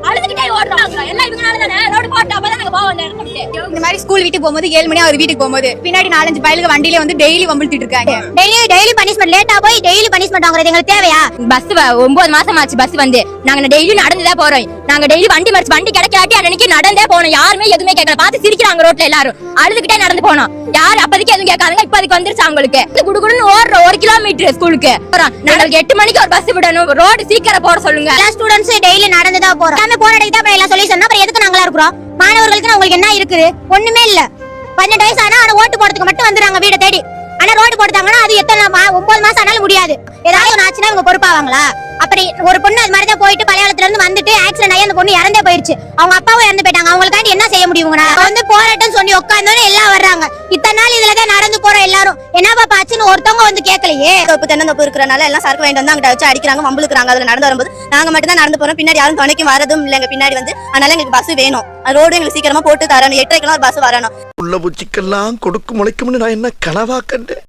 அழுதுகிட்டே ஓடுறாங்க எல்லாம் இவங்கனால தானே ரோடு போட்டு அப்பதான் நாங்க போவோம் இந்த மாதிரி ஸ்கூல் வீட்டுக்கு போகும்போது 7 மணி அவர் வீட்டுக்கு போகும்போது பின்னாடி 4-5 பயலுங்க வண்டியில வந்து டெய்லி வம்பிழுத்திட்டு இருக்காங்க. டெய்லி பனிஷ்மெண்ட் லேட்டா போய் டெய்லி பனிஷ்மெண்ட் வாங்குறது எங்களுக்கு தேவையா? பஸ் 9 மாசம் ஆச்சு பஸ் வந்து நாங்க டெய்லி நடந்துதான் போறோம். நாங்க டெய்லி வண்டி மறிச்சு வண்டி கிடைக்காட்டி அன்னைக்கு நடந்தே போனோம். யாருமே எதுவுமே கேட்கல. பார்த்து சிரிக்கிறாங்க ரோட்ல எல்லாரும். அழுதுகிட்டே நடந்து போனோம். யாரு அப்போதைக்கு எதுவும் கேட்காதுங்க. இப்ப அதுக்கு வந்துருச்சு அவங்களுக்கு. குடுகுடுன்னு ஓடுற 1 கிலோமீட்டர் ஸ்கூலுக்கு நாங்களுக்கு 8 மணிக்கு ஒரு பஸ் விடணும். ரோடு சீக்கிரம் போட சொல்லுங்க. எல்லா ஸ்டூடெண்ட்ஸ் டெய்லி நடந்துதான் போறோம். எல்லாமே போராடிட்டு தான் எல்லாம் சொல்யூஷன். அப்புறம் எதுக்கு நாங்களா இருக்கிறோம்? மாணவர்களுக்கு உங்களுக்கு என்ன இருக்குது? ஒண்ணுமே இல்ல. 18 வயசு ஆனா ஓட்டு போடுறதுக்கு மட்டும் வந்துறாங்க வீட தேடி. ஆனா ரோடு போட்டாங்கன்னா அது எத்தனை 9 மாசம் ஆனாலும் முடியாது. ஏதாவது ஒரு ஆச்சுன்னா இவங்க பொறுப்பாவாங்களா? அப்படி ஒரு பொண்ணு அது மாதிரி தான் போயிட்டு பழையாளத்துல இருந்து வந்துட்டு ஆக்சிடென்ட் ஆகி அந்த பொண்ணு இறந்தே போயிருச்சு. அவங்க அப்பாவும் இறந்து போயிட்டாங்க. அவங்களுக்காண்டி என்ன செய்ய முடியும்? வந்து போராட்டம் சொல்லி உட்கார்ந்தோன்னு எல்லாம் வர்றாங்க. இத்தனை நாள் இதுலதான் நடந்து போறோம் எல்லாரும். என்னப்பா பாச்சுன்னு ஒருத்தவங்க வந்து கேட்கலையே. தென்னந்தோப்பு இருக்கிறனால எல்லாம் சரக்கு வாங்கிட்டு வந்து அங்கிட்ட வச்சு அடிக்கிறாங்க, வம்புழுக்குறாங்க. அதுல நடந்து வரும்போது நாங்க மட்டும் தான் நடந்து போறோம். பின்னாடி யாரும் துணைக்கும் வரதும் இல்லைங்க. பின்னாடி வந்து அதனால எங்களுக்கு பஸ் வேணும். ரோடு எங்களுக்கு சீக்கிரமா போட்டு தரணும். 8:30 ஒரு பஸ் வரணும். உள்ள பூச்சிக்கெல்லாம் கொடுக்கு முளைக்கும்னு நான் என்ன கனவா கண்டேன்.